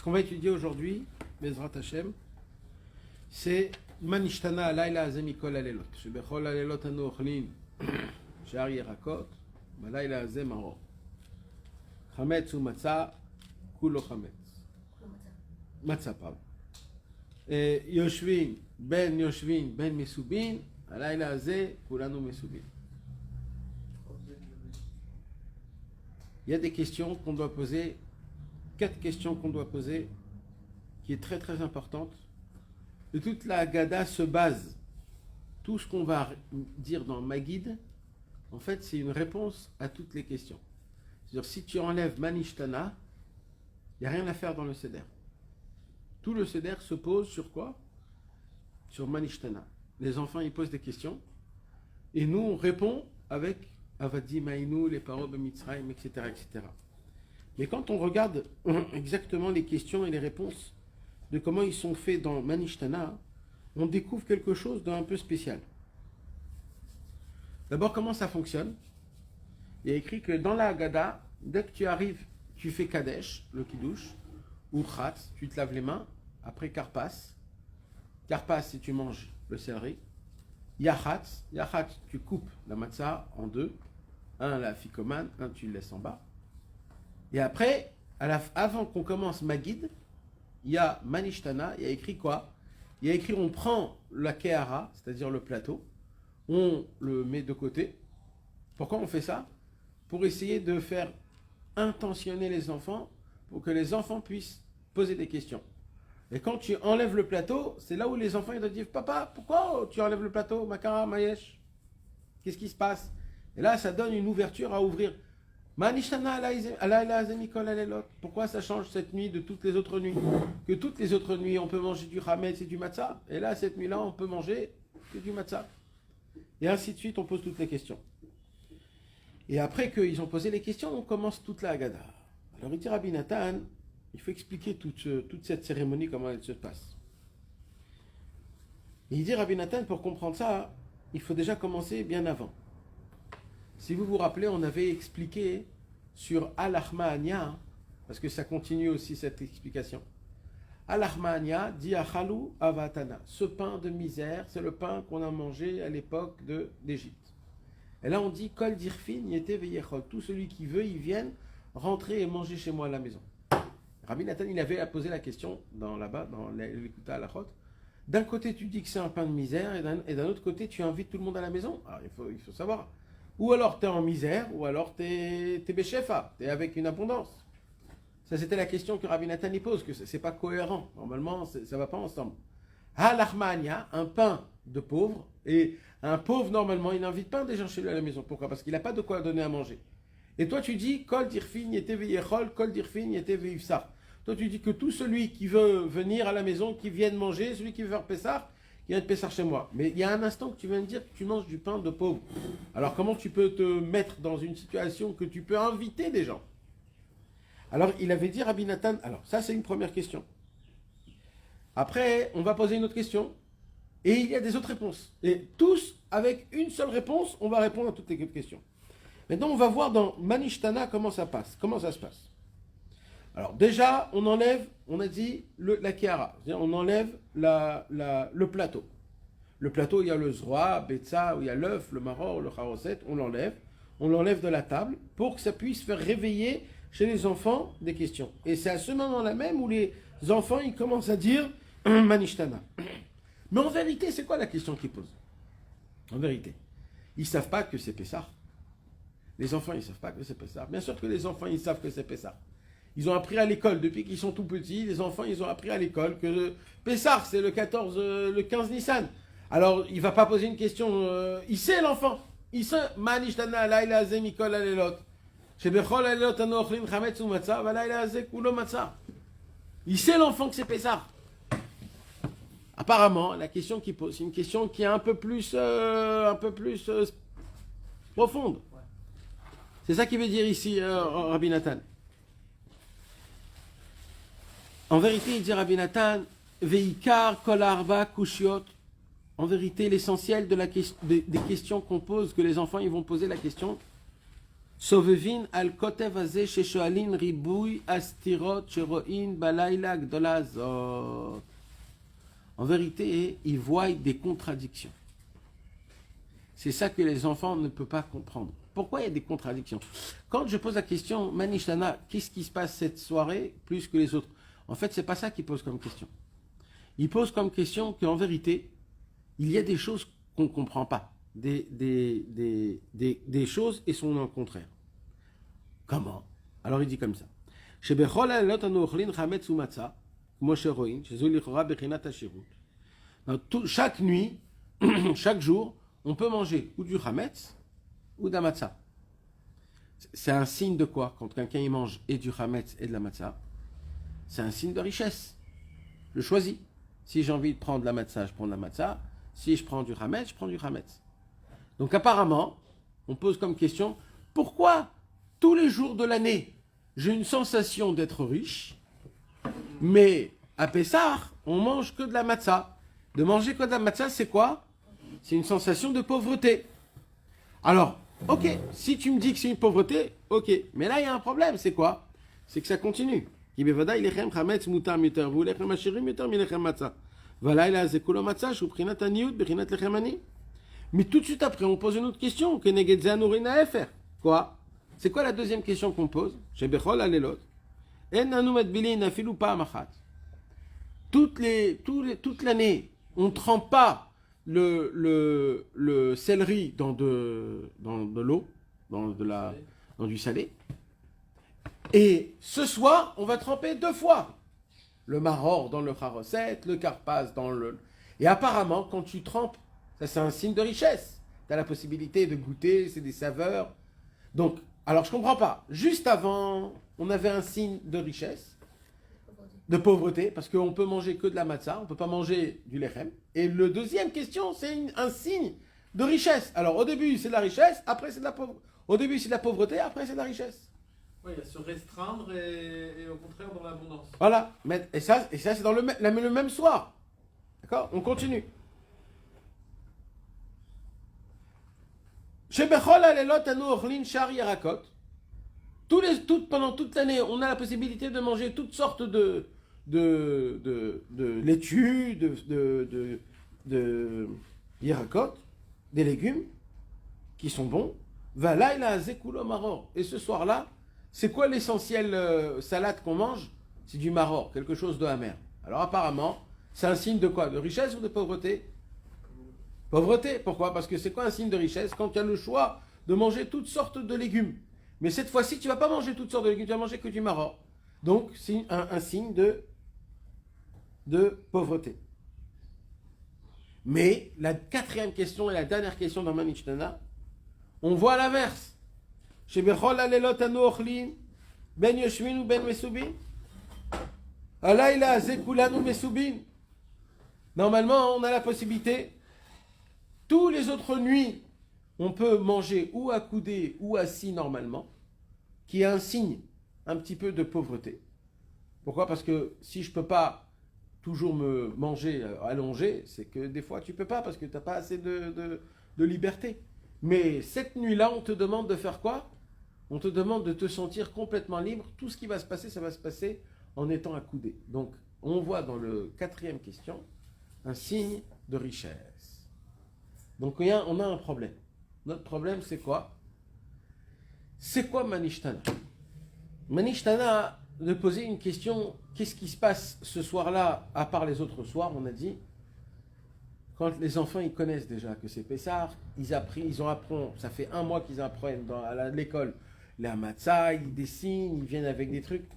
qu'on va étudier aujourd'hui, Bezrat Hashem, c'est Manishtana Alayla Azeh Mikol Alelot. Shebechol Alelot Anu Ochlin Shar Yerakot, Balayla Azeh Maror. Chametz ou Matzah, Kulo Chametz. Matzah, pardon. Yoshvin, Ben Mesubin, Alayla Azeh, Kulanu Mesubin. Il y a des questions qu'on doit poser, 4 questions qu'on doit poser, qui est très très importante. Et toute la Haggadah se base, tout ce qu'on va dire dans Maguid, en fait c'est une réponse à toutes les questions. C'est-à-dire si tu enlèves Manishtana, il n'y a rien à faire dans le Seder. Tout le Seder se pose sur quoi? Sur Manishtana. Les enfants ils posent des questions, et nous on répond avec Avadi Maïnou, les paroles de Mitzrayim, etc., etc. Mais quand on regarde exactement les questions et les réponses de comment ils sont faits dans Manishtana, on découvre quelque chose d'un peu spécial. D'abord, comment ça fonctionne? Il y a écrit que dans la Haggadah, dès que tu arrives, tu fais Kadesh, le Kiddush, ou Khatz, tu te laves les mains, après Karpas. Karpas, si tu manges le céleri. Yachatz, tu coupes la matzah en 2. Un la ficomane, un tu le laisses en bas. Et après, avant qu'on commence Maguid, il y a Manishtana, il y a écrit quoi? Il y a écrit on prend la kehara, c'est-à-dire le plateau, on le met de côté. Pourquoi on fait ça? Pour essayer de faire intentionner les enfants, pour que les enfants puissent poser des questions. Et quand tu enlèves le plateau, c'est là où les enfants ils doivent dire papa, pourquoi tu enlèves le plateau, Makara, Mayesh? Qu'est-ce qui se passe? Et là, ça donne une ouverture à ouvrir. Pourquoi ça change cette nuit de toutes les autres nuits? Que toutes les autres nuits, on peut manger du chametz et du matzah. Et là, cette nuit-là, on peut manger que du matzah. Et ainsi de suite, on pose toutes les questions. Et après qu'ils ont posé les questions, on commence toute la Haggadah. Alors, il dit Rabbi Nathan, il faut expliquer toute cette cérémonie, comment elle se passe. Et il dit Rabbi Nathan, pour comprendre ça, il faut déjà commencer bien avant. Si vous vous rappelez, on avait expliqué sur Al-Ahma'ania, parce que ça continue aussi cette explication. Al-Ahma'ania dit Achalu Avatana. Ce pain de misère, c'est le pain qu'on a mangé à l'époque d'Égypte. Et là on dit Kol dirfin yete veyechol. Tout celui qui veut, il vienne rentrer et manger chez moi à la maison. Rabbi Nathan, il avait posé la question là-bas, dans l'Ékuta Halachot. D'un côté, tu dis que c'est un pain de misère, et d'un autre côté, tu invites tout le monde à la maison. Alors, il faut savoir. Ou alors, tu es en misère, ou alors, tu es Béchefa, tu es avec une abondance. Ça, c'était la question que Rabbi Nathan y pose, que ce n'est pas cohérent. Normalement, ça ne va pas ensemble. L'Armania, un pain de pauvre, et un pauvre, normalement, il n'invite pas des gens chez lui à la maison. Pourquoi? Parce qu'il n'a pas de quoi donner à manger. Et toi, tu dis, Kol dirfin yete veyechol, Kol dirfin yete veyifsar. Toi, tu dis que tout celui qui veut venir à la maison, qui vienne manger, celui qui veut faire Pessah, qui vient de Pessah chez moi. Mais il y a un instant que tu viens de dire que tu manges du pain de pauvre. Alors, comment tu peux te mettre dans une situation que tu peux inviter des gens? Alors, il avait dit Rabbi Nathan, alors, ça, c'est une première question. Après, on va poser une autre question. Et il y a des autres réponses. Et tous, avec une seule réponse, on va répondre à toutes les questions. Maintenant, on va voir dans Manishtana comment ça passe, comment ça se passe. Alors déjà, on enlève, on a dit la kehara, c'est-à-dire on enlève le plateau. Le plateau, il y a le zroa, betza, où il y a l'œuf, le maror, le charoset, on l'enlève de la table pour que ça puisse faire réveiller chez les enfants des questions. Et c'est à ce moment-là même où les enfants, ils commencent à dire Manishtana. Mais en vérité, c'est quoi la question qu'ils posent? En vérité, ils ne savent pas que c'est Pessah. Les enfants, ils ne savent pas que c'est Pessah. Bien sûr que les enfants, ils savent que c'est Pessah. Ils ont appris à l'école, depuis qu'ils sont tout petits, les enfants, ils ont appris à l'école que Pessah, c'est le 15 Nissan. Alors, il ne va pas poser une question, il sait l'enfant. Il sait, Manishtana, laïla azeh mikol alelot. Shebechol alelot anu ochlin chametz u matzah, va laïla azeh kulo matzah. Il sait l'enfant que c'est Pessah. Apparemment, la question qu'il pose, c'est une question qui est un peu plus profonde. C'est ça qu'il veut dire ici, Rabbi Nathan. En vérité, il dit Rabbi Nathan, Veikar kol arba kushiot. En vérité, l'essentiel des questions qu'on pose, que les enfants ils vont poser la question, Sovevin al kotev hazeh sheshoalin ribui astirot sheroin balayla gdola zot. En vérité, ils voient des contradictions. C'est ça que les enfants ne peuvent pas comprendre. Pourquoi il y a des contradictions? Quand je pose la question, Manishtana, qu'est-ce qui se passe cette soirée plus que les autres? En fait, c'est pas ça qu'il pose comme question. Il pose comme question qu'en vérité, il y a des choses qu'on ne comprend pas. Des choses et son contraire. Comment? Alors il dit comme ça. Chaque nuit, chaque jour, on peut manger ou du chametz ou de la matzah. C'est un signe de quoi? Quand quelqu'un il mange et du chametz et de la matzah, c'est un signe de richesse. Je choisis. Si j'ai envie de prendre la matzah, je prends de la matzah. Si je prends du chametz, je prends du chametz. Donc apparemment, on pose comme question, pourquoi tous les jours de l'année, j'ai une sensation d'être riche, mais à Pessah, on mange que de la matzah. De manger que de la matzah, c'est quoi? C'est une sensation de pauvreté. Alors, ok, si tu me dis que c'est une pauvreté, ok. Mais là, il y a un problème, c'est quoi? C'est que ça continue. Mais tout de suite après, on pose une autre question. Quoi? C'est quoi la deuxième question qu'on pose? Toute l'année, on ne trempe pas le céleri dans de l'eau, dans du salé. Et ce soir, on va tremper 2 fois. Le maror dans le charoset, le karpas dans le... Et apparemment, quand tu trempes, ça c'est un signe de richesse. Tu as la possibilité de goûter, c'est des saveurs. Donc, alors je comprends pas. Juste avant, on avait un signe de richesse, de pauvreté, parce qu'on peut manger que de la matzah, on peut pas manger du lechem. Et le deuxième question, c'est un signe de richesse. Alors au début, c'est de la richesse, après c'est de la pauvreté. Au début, c'est de la pauvreté, après c'est de la richesse. Oui, il y a se restreindre et au contraire dans l'abondance. Voilà, et ça c'est dans le même soir. D'accord? On continue. Pendant toute l'année, on a la possibilité de manger toutes sortes de laitues, de yarakot, des légumes qui sont bons. Et ce soir-là, c'est quoi l'essentiel salade qu'on mange? C'est du maror, quelque chose de amer. Alors apparemment, c'est un signe de quoi? De richesse ou de pauvreté? Pauvreté. Pourquoi? Parce que c'est quoi un signe de richesse? Quand tu as le choix de manger toutes sortes de légumes. Mais cette fois-ci, tu ne vas pas manger toutes sortes de légumes, tu vas manger que du maror. Donc, c'est un signe de pauvreté. Mais la quatrième question et la dernière question dans Manishtana, on voit l'inverse. Ben yoshmin ou ben mesubin. Alayla zekulanu mesubin. Normalement, on a la possibilité. Tous les autres nuits, on peut manger ou accoudé ou assis normalement, qui est un signe un petit peu de pauvreté. Pourquoi? Parce que si je ne peux pas toujours me manger allongé, c'est que des fois tu ne peux pas parce que tu n'as pas assez de liberté. Mais cette nuit-là, on te demande de faire quoi? On te demande de te sentir complètement libre. Tout ce qui va se passer, ça va se passer en étant accoudé. Donc, on voit dans le quatrième question un signe de richesse. Donc, on a un problème. Notre problème, c'est quoi? C'est quoi Manishtana? Manishtana de poser une question, qu'est-ce qui se passe ce soir-là, à part les autres soirs, on a dit, quand les enfants, ils connaissent déjà que c'est Pessah, ils apprennent, ça fait 1 mois qu'ils apprennent à l'école, la matzah, ils dessinent, ils viennent avec des trucs.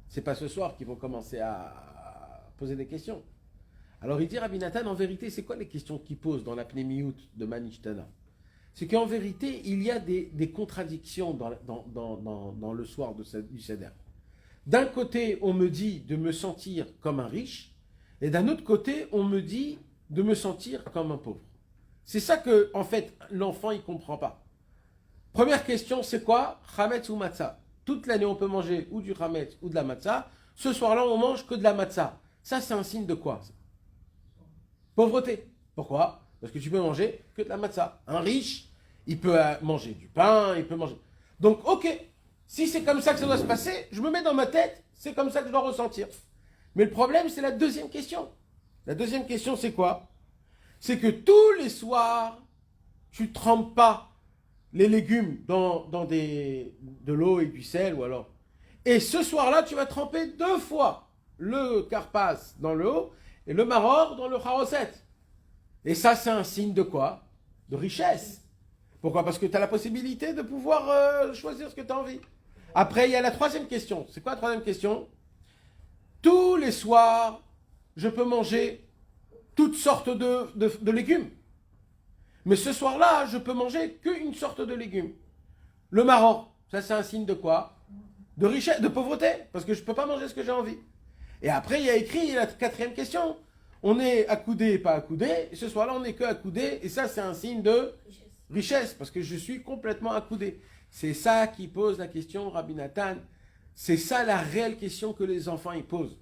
C'est pas ce soir qu'ils vont commencer à poser des questions. Alors il dit Rabbi Nathan, en vérité, c'est quoi les questions qu'il pose dans la pnémiout de Manishtana? C'est qu'en vérité, il y a des contradictions dans le soir du Seder. D'un côté, on me dit de me sentir comme un riche, et d'un autre côté, on me dit de me sentir comme un pauvre. C'est ça que, en fait, l'enfant, il ne comprend pas. Première question, c'est quoi? Chametz ou matzah? Toute l'année, on peut manger ou du chametz ou de la matzah. Ce soir-là, on mange que de la matzah. Ça, c'est un signe de quoi? Pauvreté. Pourquoi? Parce que tu peux manger que de la matzah. Un riche, il peut manger du pain, il peut manger... Donc, ok, si c'est comme ça que ça doit se passer, je me mets dans ma tête, c'est comme ça que je dois ressentir. Mais le problème, c'est la deuxième question. La deuxième question, c'est quoi? C'est que tous les soirs, tu trempes pas les légumes dans de l'eau et du sel, ou alors. Et ce soir-là, tu vas tremper 2 fois le karpas dans l'eau et le maror dans le charoset. Et ça, c'est un signe de quoi? De richesse. Pourquoi? Parce que tu as la possibilité de pouvoir choisir ce que tu as envie. Après, il y a la troisième question. C'est quoi la troisième question? Tous les soirs, je peux manger toutes sortes de légumes. Mais ce soir-là, je peux manger qu'une sorte de légumes. Le maror, ça c'est un signe de quoi? De richesse, de pauvreté, parce que je ne peux pas manger ce que j'ai envie. Et après, il y a écrit la quatrième question. On est accoudé et pas accoudé, et ce soir-là, on n'est que accoudé, et ça c'est un signe de richesse, parce que je suis complètement accoudé. C'est ça qui pose la question, Rabbi Nathan. C'est ça la réelle question que les enfants ils posent.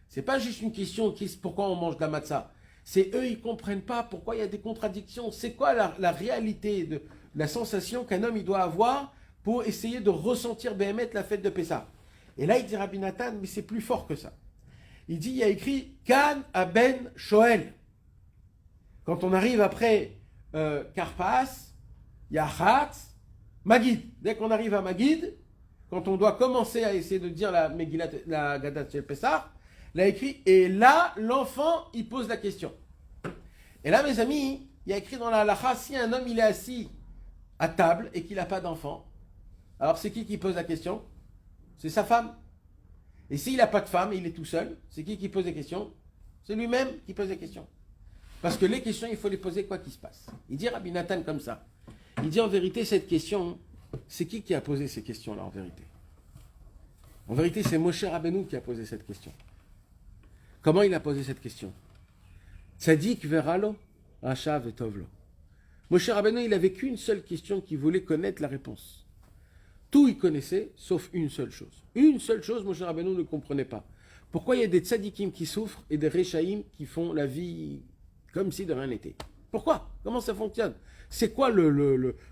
C'est pas juste une question pourquoi on mange de la matzah. C'est eux, ils comprennent pas pourquoi il y a des contradictions. C'est quoi la réalité de la sensation qu'un homme il doit avoir pour essayer de ressentir Béhémet la fête de Pessah. Et là, il dit Rabbi Nathan, mais c'est plus fort que ça. Il dit, il y a écrit Kan Aben Shoel. Quand on arrive après Karpas, il y a Chatz, Magid. Dès qu'on arrive à Magid, quand on doit commencer à essayer de dire la Megillat, la Gadat Shel Pessah, il a écrit, et là, l'enfant, il pose la question. Et là, mes amis, il y a écrit dans la halakha, si un homme, il est assis à table et qu'il n'a pas d'enfant, alors c'est qui pose la question? C'est sa femme. Et s'il n'a pas de femme et il est tout seul, c'est qui pose les questions? C'est lui-même qui pose les questions. Parce que les questions, il faut les poser quoi qu'il se passe. Il dit Rabbi Nathan comme ça. Il dit en vérité, cette question, c'est qui a posé ces questions-là en vérité? En vérité, c'est Moshe Rabbeinu qui a posé cette question. Comment il a posé cette question? Tzadik veralo, Racha vetovlo. Moshe Rabbeinu, il avait qu'une seule question qu'il voulait connaître la réponse. Tout il connaissait, sauf une seule chose. Une seule chose, Moshe Rabbeinu ne comprenait pas. Pourquoi il y a des tzadikim qui souffrent et des rechaïm qui font la vie comme si de rien n'était? Pourquoi? Comment ça fonctionne? C'est quoi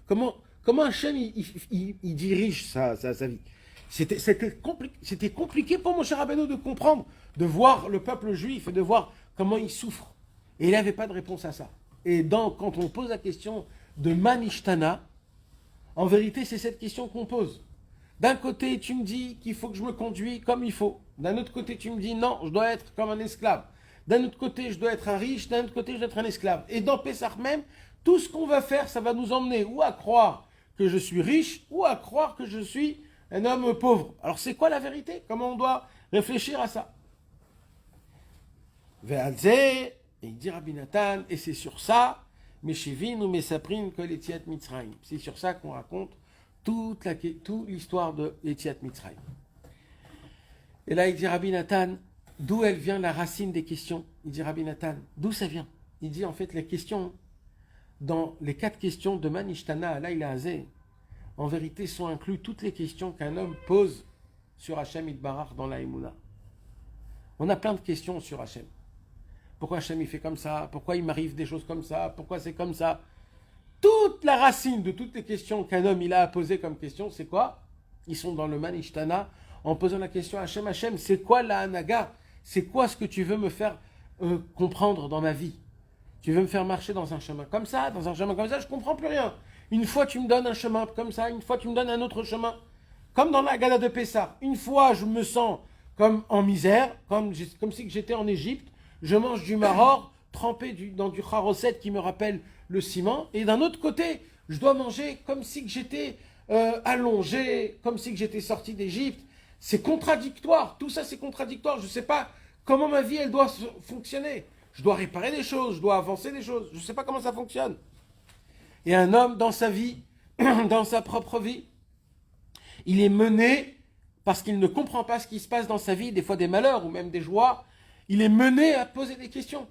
comment Hachem il dirige sa vie? C'était compliqué pour Moshe Rabbeinu de comprendre, de voir le peuple juif et de voir comment il souffre. Et il n'avait pas de réponse à ça. Et quand on pose la question de Manishtana, en vérité, c'est cette question qu'on pose. D'un côté, tu me dis qu'il faut que je me conduise comme il faut. D'un autre côté, tu me dis non, je dois être comme un esclave. D'un autre côté, je dois être un riche. D'un autre côté, je dois être un esclave. Et dans Pessah même, tout ce qu'on va faire, ça va nous emmener ou à croire que je suis riche ou à croire que je suis un homme pauvre. Alors, c'est quoi la vérité? Comment on doit réfléchir à ça? Ve'alze, et il dit Rabbi Nathan, et c'est sur ça, Meshivin ou Mesaprin que l'Etiat Mitzrayim. C'est sur ça qu'on raconte toute l'histoire de l'Etiat Mitzrayim. Et là, il dit Rabbi Nathan, d'où elle vient la racine des questions? Il dit Rabbi Nathan, d'où ça vient? Il dit en fait les questions, dans les 4 questions de Manishtana à Laïla Hazé, en vérité sont inclus toutes les questions qu'un homme pose sur Hachem Itbarach dans la Emouna. On a plein de questions sur Hachem. Pourquoi Hachem il fait comme ça? Pourquoi il m'arrive des choses comme ça? Pourquoi c'est comme ça? Toute la racine de toutes les questions qu'un homme il a à poser comme question, c'est quoi? Ils sont dans le Manishtana en posant la question à Hachem, Hachem, c'est quoi la Hanaga? C'est quoi ce que tu veux me faire comprendre dans ma vie? Tu veux me faire marcher dans un chemin comme ça, je ne comprends plus rien. Une fois tu me donnes un chemin comme ça, une fois tu me donnes un autre chemin. Comme dans la Gada de Pessah. Une fois je me sens comme en misère, comme si j'étais en Égypte. Je mange du maror trempé dans du charoset qui me rappelle le ciment. Et d'un autre côté, je dois manger comme si j'étais allongé, comme si j'étais sorti d'Égypte. C'est contradictoire. Tout ça, c'est contradictoire. Je ne sais pas comment ma vie, elle doit fonctionner. Je dois réparer des choses, je dois avancer des choses. Je ne sais pas comment ça fonctionne. Et un homme, dans sa vie, dans sa propre vie, il est mené parce qu'il ne comprend pas ce qui se passe dans sa vie, des fois des malheurs ou même des joies. Il est mené à poser des questions.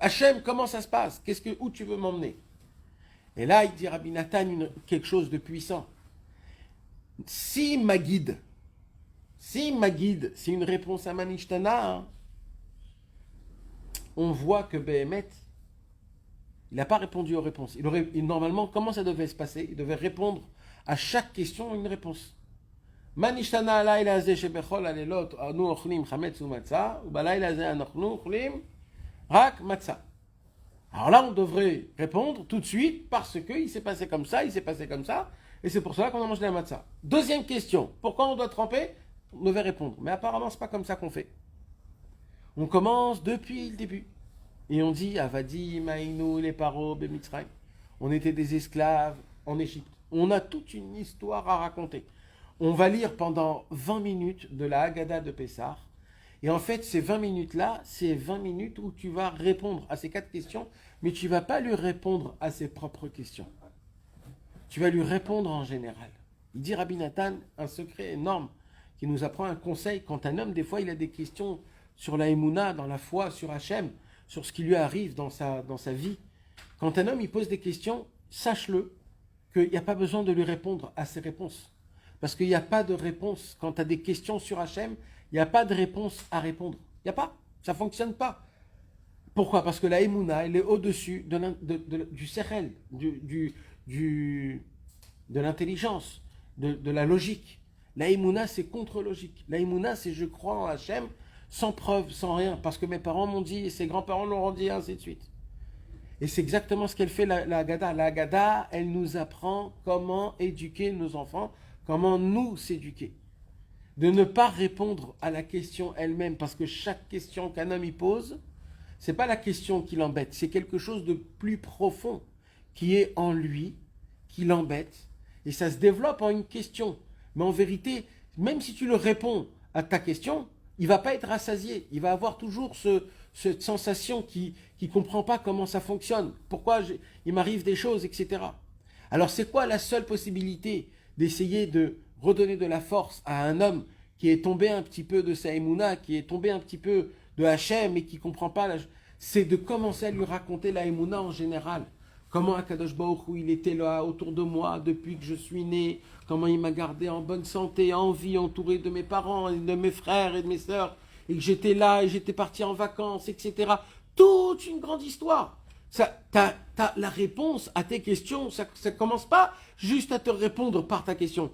Hachem, comment ça se passe? Où tu veux m'emmener? Et là, il dit Rabbi Nathan quelque chose de puissant. Si Magid, c'est une réponse à Manishtana, hein, on voit que Béhémet, il n'a pas répondu aux réponses. Normalement, comment ça devait se passer? Il devait répondre à chaque question une réponse. Manishtana alayla hazeh shebechol halelot anu ochlim chametz umatzah, ubalayla hazeh anochnu ochlim rak matzah. Alors là, on devrait répondre tout de suite parce qu'il s'est passé comme ça, il s'est passé comme ça, et c'est pour cela qu'on a mangé la matzah. Deuxième question, pourquoi on doit tremper? On devait répondre, mais apparemment, c'est pas comme ça qu'on fait. On commence depuis le début. Et on dit, Avadi, Maïnou, les paro, Bemitzrayim. On était des esclaves en Égypte. On a toute une histoire à raconter. On va lire pendant 20 minutes de la Haggadah de Pessah. Et en fait, ces 20 minutes-là, c'est 20 minutes où tu vas répondre à ces 4 questions, mais tu ne vas pas lui répondre à ses propres questions. Tu vas lui répondre en général. Il dit Rabbi Nathan, un secret énorme, qui nous apprend un conseil. Quand un homme, des fois, il a des questions sur la Emouna, dans la foi, sur Hachem, sur ce qui lui arrive dans sa vie. Quand un homme il pose des questions, sache-le qu'il n'y a pas besoin de lui répondre à ses réponses. Parce qu'il n'y a pas de réponse. Quand tu as des questions sur Hachem, il n'y a pas de réponse à répondre. Il n'y a pas. Ça ne fonctionne pas. Pourquoi? Parce que la Emouna, elle est au-dessus du sérel, de l'intelligence, de la logique. La Emouna, c'est contre-logique. La Emouna, c'est je crois en Hachem, sans preuve, sans rien, parce que mes parents m'ont dit, et ses grands-parents l'ont dit, ainsi de suite. Et c'est exactement ce qu'elle fait, la Haggadah. La Haggadah, elle nous apprend comment éduquer nos enfants, comment nous s'éduquer. De ne pas répondre à la question elle-même, parce que chaque question qu'un homme y pose, c'est pas la question qui l'embête, c'est quelque chose de plus profond qui est en lui, qui l'embête, et ça se développe en une question. Mais en vérité, même si tu le réponds à ta question, il ne va pas être rassasié. Il va avoir toujours cette sensation qui ne comprend pas comment ça fonctionne. Pourquoi il m'arrive des choses, etc. Alors c'est quoi la seule possibilité d'essayer de redonner de la force à un homme qui est tombé un petit peu de sa Emouna, qui est tombé un petit peu de Hachem et qui ne comprend pas, c'est de commencer à lui raconter la Emouna en général. Comment Akadosh Baruch Hu, il était là autour de moi depuis que je suis né, comment il m'a gardé en bonne santé, en vie, entouré de mes parents, et de mes frères et de mes sœurs, et que j'étais là, et j'étais parti en vacances, etc. Toute une grande histoire. T'as la réponse à tes questions, ça ne commence pas juste à te répondre par ta question.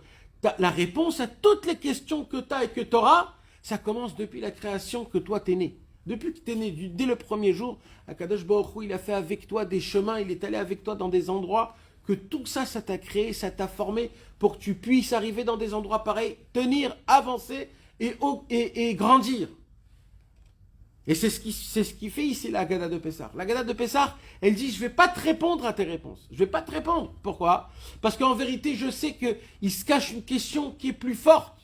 La réponse à toutes les questions que tu as et que tu auras, ça commence depuis la création que toi t'es né. Depuis que tu es né, dès le premier jour, Akadosh Baruch Hu, il a fait avec toi des chemins, il est allé avec toi dans des endroits, que tout ça, ça t'a créé, ça t'a formé pour que tu puisses arriver dans des endroits pareils, tenir, avancer et grandir. Et c'est ce qui fait ici la Haggadah de Pessah. La Haggadah de Pessah, elle dit, je ne vais pas te répondre à tes réponses. Je ne vais pas te répondre. Pourquoi? Parce qu'en vérité, je sais qu'il se cache une question qui est plus forte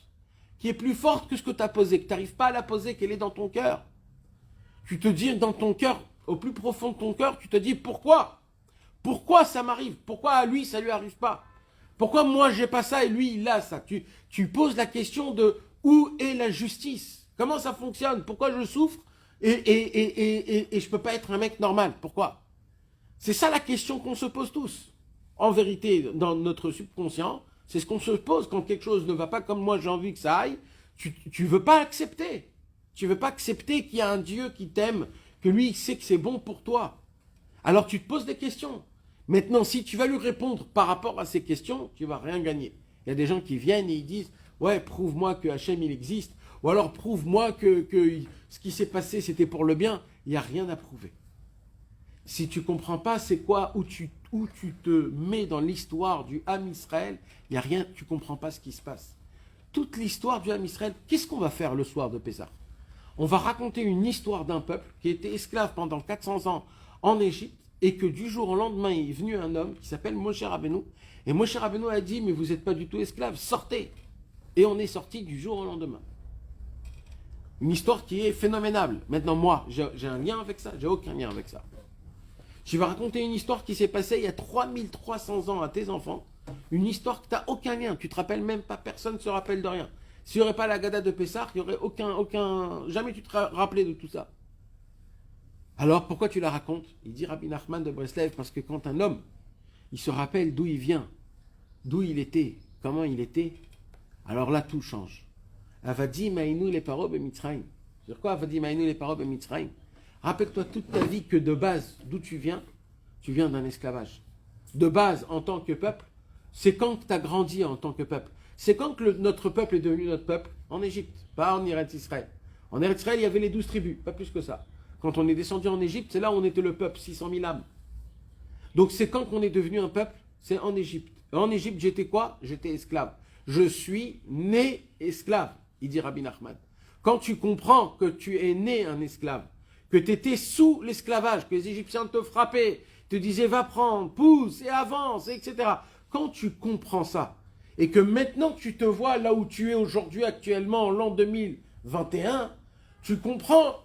que ce que tu as posé, que tu n'arrives pas à la poser, qu'elle est dans ton cœur. Tu te dis dans ton cœur, au plus profond de ton cœur, tu te dis pourquoi? Pourquoi ça m'arrive? Pourquoi à lui ça lui arrive pas? Pourquoi moi j'ai pas ça et lui il a ça? Tu poses la question de où est la justice? Comment ça fonctionne? Pourquoi je souffre et je peux pas être un mec normal? Pourquoi? C'est ça la question qu'on se pose tous. En vérité, dans notre subconscient, c'est ce qu'on se pose quand quelque chose ne va pas comme moi j'ai envie que ça aille. Tu veux pas accepter. Tu ne veux pas accepter qu'il y a un Dieu qui t'aime, que lui, il sait que c'est bon pour toi. Alors tu te poses des questions. Maintenant, si tu vas lui répondre par rapport à ces questions, tu ne vas rien gagner. Il y a des gens qui viennent et ils disent « Ouais, prouve-moi que Hachem, il existe. » Ou alors « Prouve-moi que ce qui s'est passé, c'était pour le bien. » Il n'y a rien à prouver. Si tu ne comprends pas c'est quoi, où tu te mets dans l'histoire du Ham Israël, il n'y a rien, tu ne comprends pas ce qui se passe. Toute l'histoire du Ham Israël, qu'est-ce qu'on va faire le soir de Pessah? On va raconter une histoire d'un peuple qui était esclave pendant 400 ans en Égypte et que du jour au lendemain, il est venu un homme qui s'appelle Moshe Rabbeinu. Et Moshe Rabbeinu a dit, mais vous n'êtes pas du tout esclave, sortez. Et on est sorti du jour au lendemain. Une histoire qui est phénoménale. Maintenant, moi, j'ai un lien avec ça? J'ai aucun lien avec ça. Je vais raconter une histoire qui s'est passée il y a 3300 ans à tes enfants. Une histoire que tu n'as aucun lien. Tu te rappelles même pas, personne ne se rappelle de rien. S'il n'y aurait pas la Haggadah de Pessah, il n'y aurait aucun... Jamais tu te rappelais de tout ça. Alors, pourquoi tu la racontes? Il dit Rabbi Nachman de Breslev, parce que quand un homme, il se rappelle d'où il vient, d'où il était, comment il était, alors là, tout change. Avadi ma'inu les paro b'Mitzrayim. C'est quoi Avadi ma'inu les paro b'Mitzrayim? Rappelle-toi toute ta vie que de base, d'où tu viens d'un esclavage. De base, en tant que peuple, c'est quand tu as grandi en tant que peuple. C'est quand que notre peuple est devenu notre peuple en Égypte, pas en Eretz Israël. En Eretz Israël, il y avait les 12 tribus, pas plus que ça. Quand on est descendu en Égypte, c'est là où on était le peuple, 600 000 âmes. Donc c'est quand qu'on est devenu un peuple, c'est en Égypte. En Égypte, j'étais quoi? J'étais esclave. Je suis né esclave, il dit Rabbi Nachman. Quand tu comprends que tu es né un esclave, que tu étais sous l'esclavage, que les Égyptiens te frappaient, te disaient va prendre, pousse et avance, etc. Quand tu comprends ça, et que maintenant tu te vois là où tu es aujourd'hui actuellement, en l'an 2021, tu comprends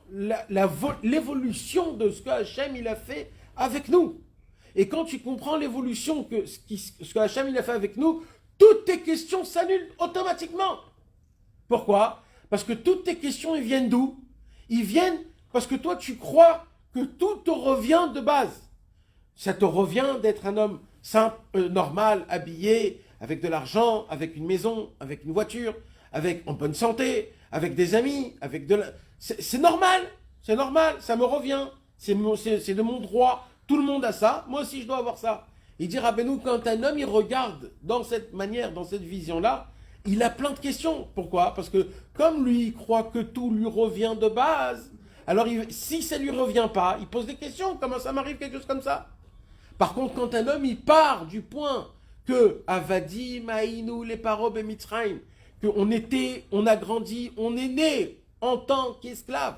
l'évolution de ce que Hachem il a fait avec nous. Et quand tu comprends l'évolution que ce que Hachem il a fait avec nous, toutes tes questions s'annulent automatiquement. Pourquoi? Parce que toutes tes questions, ils viennent d'où? Ils viennent parce que toi, tu crois que tout te revient de base. Ça te revient d'être un homme simple, normal, habillé, avec de l'argent, avec une maison, avec une voiture, en bonne santé, avec des amis, avec de la... C'est normal, ça me revient, c'est de mon droit, tout le monde a ça, moi aussi je dois avoir ça. Il dit Rabbeinu, quand un homme il regarde dans cette manière, dans cette vision-là, il a plein de questions. Pourquoi? Parce que comme lui, il croit que tout lui revient de base, alors si ça ne lui revient pas, il pose des questions, comment ça m'arrive quelque chose comme ça? Par contre, quand un homme il part du point que Avadi, Maïnou, les Parob et Mitzrayim, on a grandi, on est né en tant qu'esclave,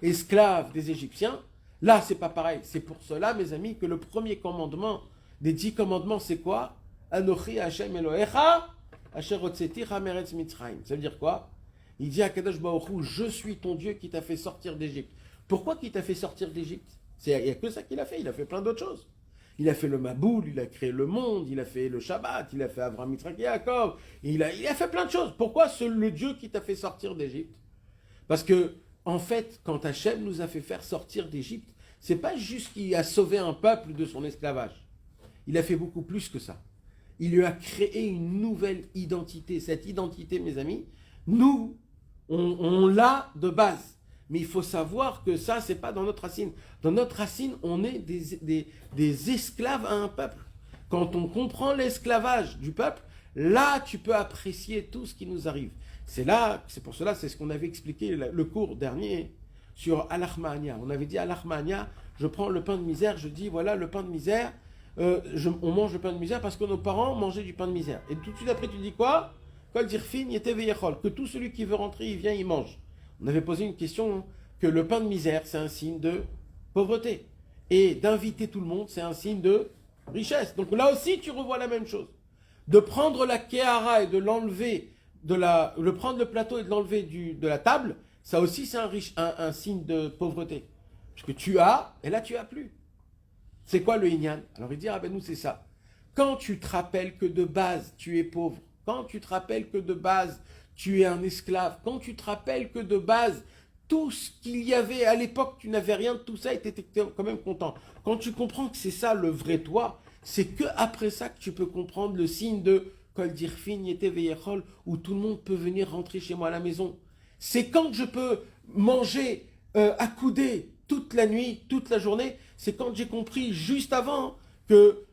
esclave des Égyptiens, là c'est pas pareil. C'est pour cela, mes amis, que le premier commandement des 10 commandements, c'est quoi? Anochi Hashem Elohecha, Asher hotzeticha meretz Mitzrayim. Ça veut dire quoi? Il dit à Kadosh Baruch Hu, je suis ton Dieu qui t'a fait sortir d'Égypte. Pourquoi qu'il t'a fait sortir d'Égypte? Il n'y a que ça qu'il a fait, il a fait plein d'autres choses. Il a fait le Maboul, il a créé le monde, il a fait le Shabbat, il a fait Avraham, Yitzhak et Yaakov, il a fait plein de choses. Pourquoi le Dieu qui t'a fait sortir d'Égypte? Parce que, en fait, quand Hachem nous a fait faire sortir d'Égypte, c'est pas juste qu'il a sauvé un peuple de son esclavage. Il a fait beaucoup plus que ça. Il lui a créé une nouvelle identité. Cette identité, mes amis, nous, on l'a de base. Mais il faut savoir que ça, c'est pas dans notre racine. Dans notre racine, on est des esclaves à un peuple. Quand on comprend l'esclavage du peuple, là, tu peux apprécier tout ce qui nous arrive. C'est pour cela, c'est ce qu'on avait expliqué le cours dernier sur Al-Achmania. On avait dit Al-Achmania, je prends le pain de misère, je dis voilà le pain de misère, on mange le pain de misère parce que nos parents mangeaient du pain de misère. Et tout de suite après, tu dis quoi? Kol dirfin yete veyechol, que tout celui qui veut rentrer, il vient, il mange. On avait posé une question que le pain de misère, c'est un signe de pauvreté. Et d'inviter tout le monde, c'est un signe de richesse. Donc là aussi, tu revois la même chose. De prendre la kéhara et de l'enlever, prendre le plateau et de l'enlever de la table, ça aussi, c'est un signe de pauvreté. Parce que tu as, et là, tu as plus. C'est quoi le Inyan? Alors il dit, ah ben nous, c'est ça. Quand tu te rappelles que de base, tu es pauvre, quand tu te rappelles que de base, tu es un esclave, quand tu te rappelles que de base, tout ce qu'il y avait à l'époque, tu n'avais rien de tout ça et tu étais quand même content. Quand tu comprends que c'est ça le vrai toi, c'est que après ça que tu peux comprendre le signe de Kol dirfin yete veyechol, où tout le monde peut venir rentrer chez moi à la maison. C'est quand je peux manger accoudé toute la nuit, toute la journée, c'est quand j'ai compris juste avant que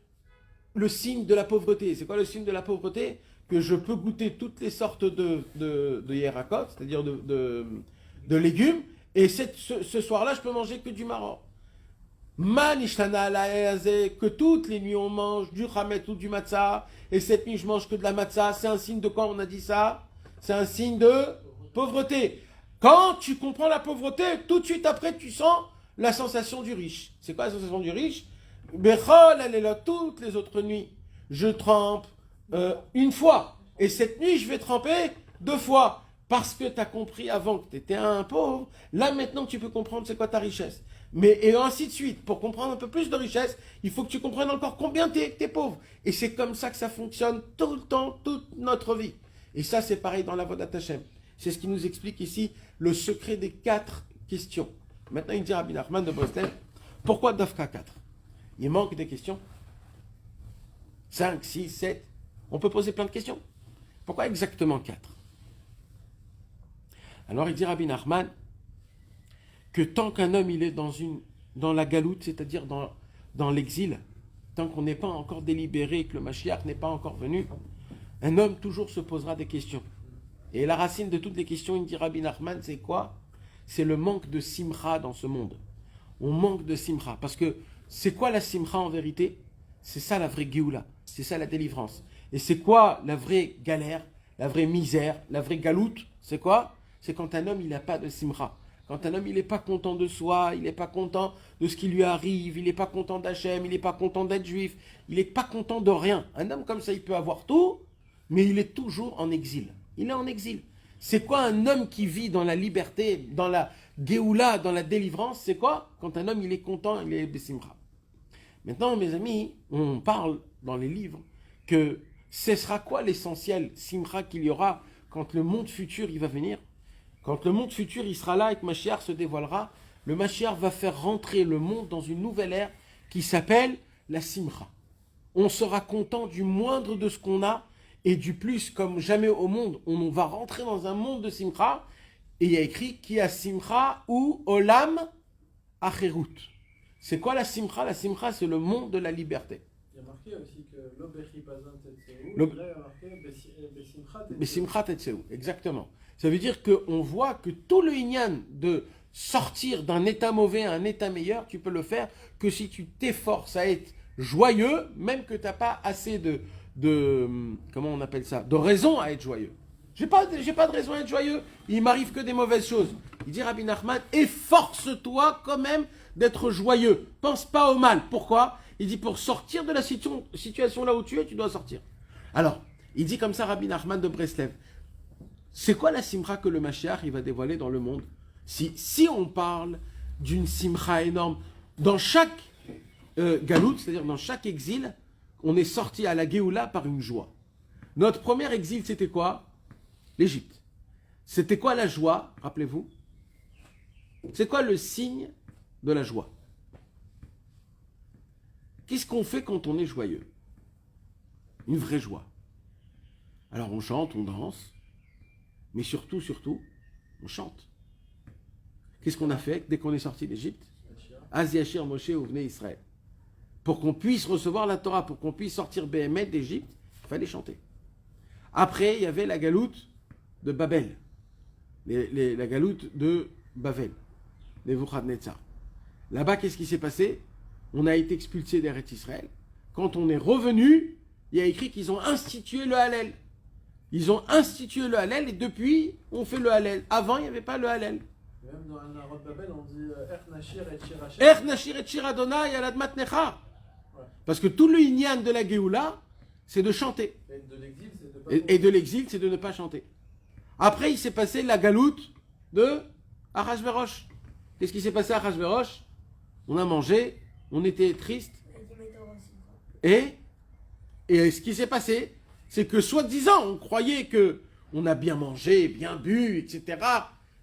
le signe de la pauvreté. C'est quoi le signe de la pauvreté? Que je peux goûter toutes les sortes de yerakot, c'est-à-dire de légumes, et ce soir-là, je peux manger que du maror. Manishtana que toutes les nuits on mange du chamet ou du matzah, et cette nuit je mange que de la matzah, c'est un signe de quoi on a dit ça? C'est un signe de pauvreté. Quand tu comprends la pauvreté, tout de suite après tu sens la sensation du riche. C'est quoi la sensation du riche? Bechol, elle est là toutes les autres nuits. Je trempe une fois. Et cette nuit, je vais tremper 2 fois. Parce que tu as compris avant que tu étais un pauvre. Là, maintenant, tu peux comprendre c'est quoi ta richesse. Et ainsi de suite. Pour comprendre un peu plus de richesse, il faut que tu comprennes encore combien tu es pauvre. Et c'est comme ça que ça fonctionne tout le temps, toute notre vie. Et ça, c'est pareil dans la Avodat Hashem. C'est ce qui nous explique ici le secret des 4 questions. Maintenant, il dit Rabbi Nachman de Breslev, pourquoi Dafka 4? Il manque des questions. 5, 6, 7. On peut poser plein de questions. Pourquoi exactement 4? Alors il dit Rabbi Nachman que tant qu'un homme il est dans la galoute, c'est-à-dire dans l'exil, tant qu'on n'est pas encore délibéré, que le Mashiach n'est pas encore venu, un homme toujours se posera des questions. Et la racine de toutes les questions, il dit Rabbi Nachman, c'est quoi? C'est le manque de simcha dans ce monde. On manque de simcha. Parce que c'est quoi la simcha en vérité? C'est ça la vraie Géoula. C'est ça la délivrance. Et c'est quoi la vraie galère, la vraie misère, la vraie galoute? C'est quoi? C'est quand un homme, il n'a pas de simcha. Quand un homme, il n'est pas content de soi, il n'est pas content de ce qui lui arrive, il n'est pas content d'Hachem, il n'est pas content d'être juif, il n'est pas content de rien. Un homme comme ça, il peut avoir tout, mais il est toujours en exil. Il est en exil. C'est quoi un homme qui vit dans la liberté, dans la Géoula, dans la délivrance? C'est quoi? Quand un homme, il est content, il est Bessimcha. Maintenant, mes amis, on parle dans les livres que ce sera quoi l'essentiel Simcha qu'il y aura quand le monde futur, il va venir? Quand le monde futur, il sera là et que Mashiach se dévoilera, le Mashiach va faire rentrer le monde dans une nouvelle ère qui s'appelle la Simcha. On sera content du moindre de ce qu'on a et du plus comme jamais au monde. On va rentrer dans un monde de Simcha et il y a écrit Ki a Simcha ou Olam Acherut. C'est quoi la Simcha? La Simcha, c'est le monde de la liberté. Il y a marqué aussi que l'Obechi Bazan Tetseu, Le- là il y a marqué Besimcha Tetseu. Besimcha Tetseu, exactement. Ça veut dire qu'on voit que tout le inyan de sortir d'un état mauvais à un état meilleur, tu peux le faire que si tu t'efforces à être joyeux, même que tu n'as pas assez comment on appelle ça, de raison à être joyeux. J'ai pas de raison à être joyeux. Il m'arrive que des mauvaises choses. Il dit Rabbi Nachman, efforce-toi quand même d'être joyeux. Pense pas au mal. Pourquoi? Il dit pour sortir de la situation là où tu es, tu dois sortir. Alors, il dit comme ça Rabbi Nachman de Breslev. C'est quoi la simcha que le Mashiach il va dévoiler dans le monde? Si on parle d'une simcha énorme, dans chaque galoute, c'est-à-dire dans chaque exil, on est sorti à la Géoula par une joie. Notre premier exil, c'était quoi? L'Égypte. C'était quoi la joie? Rappelez-vous. C'est quoi le signe de la joie? Qu'est-ce qu'on fait quand on est joyeux? Une vraie joie. Alors on chante, on danse, mais surtout, on chante. Qu'est-ce qu'on a fait dès qu'on est sorti d'Égypte? Az Yashir Moshe Uvnei Israël. Pour qu'on puisse recevoir la Torah, pour qu'on puisse sortir Béhémet d'Égypte, il fallait chanter. Après, il y avait la galoute de Babel, la galoute de Babel, Nebuchadnezzar. Là-bas, qu'est-ce qui s'est passé? On a été expulsé d'Eretz Israël. Quand on est revenu, il y a écrit qu'ils ont institué le Hallel. Ils ont institué le Hallel et depuis, on fait le Hallel. Avant, il n'y avait pas le Hallel. Même dans la Narod Babel, on dit Ernachir et Shir Hashem. Er Nashir et Shir Adonai al Admat Necha. Parce que tout le inyan de la Géoula, c'est de chanter. Et de l'exil, c'est de pas. Et de l'exil, c'est de ne pas chanter. Après, il s'est passé la galoute de Arashverosh. Qu'est-ce qui s'est passé à Arashverosh? On a mangé, on était triste. Et ce qui s'est passé, c'est que soi-disant, on croyait que on a bien mangé, bien bu, etc.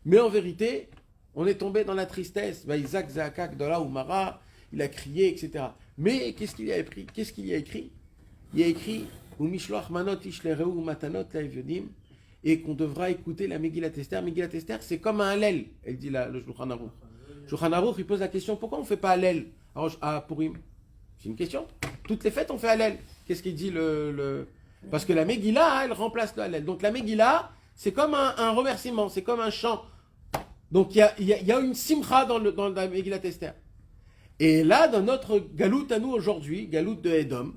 Mais en vérité, on est tombé dans la tristesse. Isaac Zaakak Dola Umara, il a crié, etc. Mais qu'est-ce qu'il y a écrit? Il y a écrit Umishloach manot ishlereu matanot laevyodim, et qu'on devra écouter la Megillat Esther. Megillat Esther, c'est comme un Hallel, elle dit là, le Shulchan Aruch. Shulchan Aruch, il pose la question, pourquoi on ne fait pas Hallel à Purim? C'est une question. Toutes les fêtes, on fait Hallel. Qu'est-ce qu'il dit Parce que la Megillah, elle remplace le Hallel. Donc la Megillah, c'est comme un remerciement, c'est comme un chant. Donc il y a une simcha dans la Megillat Esther. Et là, dans notre galoute à nous aujourd'hui, galoute de Edom,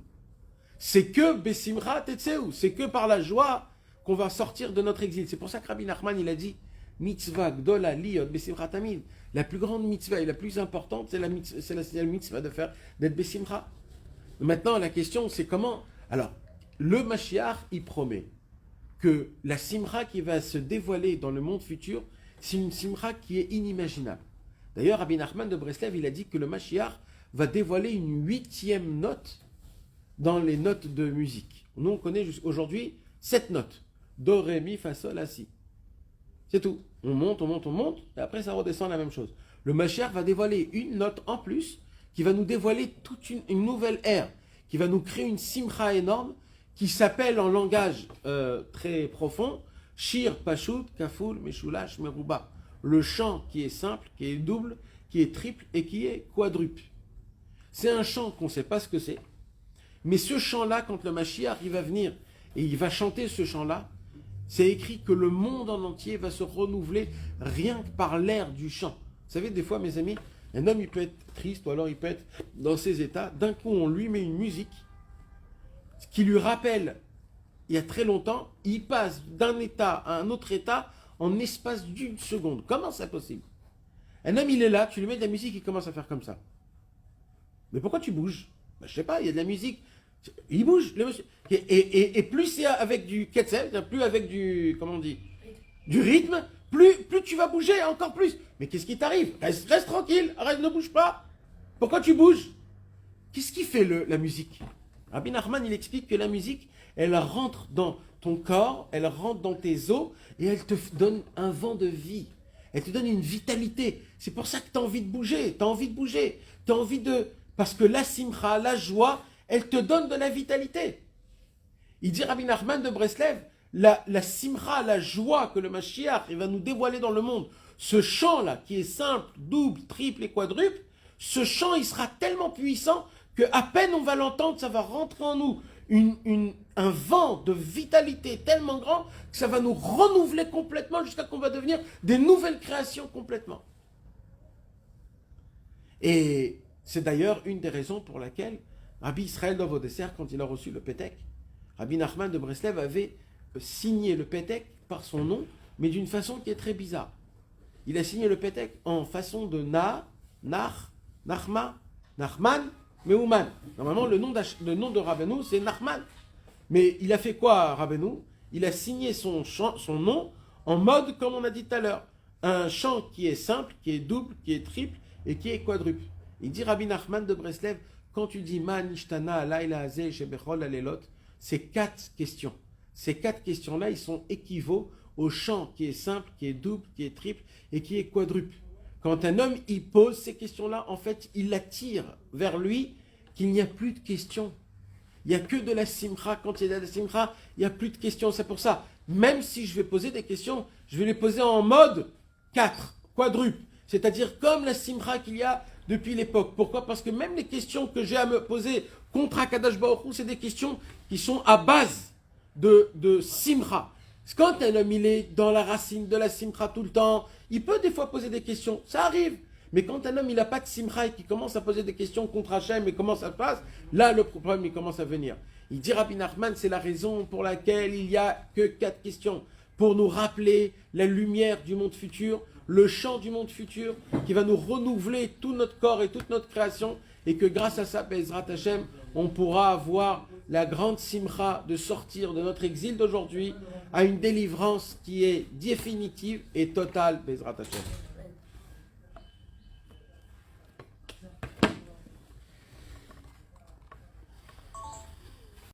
c'est que Besimcha Tetseu, c'est que par la joie qu'on va sortir de notre exil. C'est pour ça que Rabbi Nachman, il a dit Mitzvah Gdola Liot Besimcha Tamid. La plus grande mitzvah et la plus importante, c'est la mitzvah d'être Besimcha. Maintenant, la question, c'est comment. Alors, le Mashiach, il promet que la simcha qui va se dévoiler dans le monde futur, c'est une simcha qui est inimaginable. D'ailleurs, Rabbi Nachman de Breslev, il a dit que le Mashiach va dévoiler une 8e note dans les notes de musique. Nous, on connaît aujourd'hui 7 notes. Do, Ré, Mi, Fa, Sol, La, Si. C'est tout. On monte, et après ça redescend la même chose. Le Mashiach va dévoiler une note en plus, qui va nous dévoiler toute une nouvelle ère, qui va nous créer une simcha énorme, qui s'appelle en langage très profond, Shir, Pashut, Kaful, Meshulash, Meruba. Le chant qui est simple, qui est double, qui est triple et qui est quadruple. C'est un chant qu'on ne sait pas ce que c'est. Mais ce chant-là, quand le Mashiach il va venir et il va chanter ce chant-là, c'est écrit que le monde en entier va se renouveler rien que par l'air du chant. Vous savez, des fois, mes amis, un homme il peut être triste ou alors il peut être dans ses états. D'un coup, on lui met une musique qui lui rappelle, il y a très longtemps, il passe d'un état à un autre état en espace d'une seconde. Comment c'est possible? Un homme, il est là, tu lui mets de la musique, il commence à faire comme ça. Mais pourquoi tu bouges? Ben, je sais pas, il y a de la musique. Il bouge, le monsieur. Et plus c'est avec du ketzel, plus avec du, comment on dit, du rythme, plus tu vas bouger encore plus. Mais qu'est-ce qui t'arrive? Reste tranquille, arrête, ne bouge pas. Pourquoi tu bouges? Qu'est-ce qui fait la musique? Rabbi Nachman, il explique que la musique, elle rentre dans ton corps, elle rentre dans tes os, et elle te donne un vent de vie. Elle te donne une vitalité. C'est pour ça que tu as envie de bouger, tu as envie de bouger, tu as envie de... Parce que la simcha, la joie, elle te donne de la vitalité. Il dit Rabbi Nachman de Breslev, la simcha, la joie que le Mashiach il va nous dévoiler dans le monde, ce chant-là, qui est simple, double, triple et quadruple, ce chant, il sera tellement puissant qu'à peine on va l'entendre, ça va rentrer en nous un vent de vitalité tellement grand que ça va nous renouveler complètement jusqu'à qu'on va devenir des nouvelles créations complètement. Et c'est d'ailleurs une des raisons pour laquelle Rabbi Israël Dov Odesser, quand il a reçu le Pétek, Rabbi Nachman de Breslev avait signé le Pétek par son nom, mais d'une façon qui est très bizarre. Il a signé le Pétek en façon de Nachman, Meuman. Normalement, le nom de Rabbeinu, c'est Nachman. Mais il a fait quoi, Rabbeinu? Il a signé son nom en mode, comme on a dit tout à l'heure, un chant qui est simple, qui est double, qui est triple et qui est quadruple. Il dit Rabbi Nachman de Breslev, quand tu dis Man Ishtana Alayla Azeh Shebechol Alelot, c'est 4 questions. Ces 4 questions-là, ils sont équivalents au chant qui est simple, qui est double, qui est triple et qui est quadruple. Quand un homme il pose ces questions-là, en fait, il attire vers lui qu'il n'y a plus de questions. Il n'y a que de la simcha. Quand il y a de la simcha, il n'y a plus de questions. C'est pour ça, même si je vais poser des questions, je vais les poser en mode 4, quadruple. C'est-à-dire comme la simcha qu'il y a depuis l'époque. Pourquoi? Parce que même les questions que j'ai à me poser contre Akadosh Baruch Hu, c'est des questions qui sont à base de simcha. Quand un homme il est dans la racine de la simcha tout le temps, il peut des fois poser des questions, ça arrive. Mais quand un homme il n'a pas de simcha et qu'il commence à poser des questions contre Hachem et comment ça se passe, là le problème il commence à venir. Il dit Rabbi Nachman, c'est la raison pour laquelle il n'y a que 4 questions. Pour nous rappeler la lumière du monde futur, le chant du monde futur qui va nous renouveler tout notre corps et toute notre création et que grâce à ça, Bezrat Hashem, on pourra avoir la grande simcha de sortir de notre exil d'aujourd'hui à une délivrance qui est définitive et totale, Bezrat Hashem.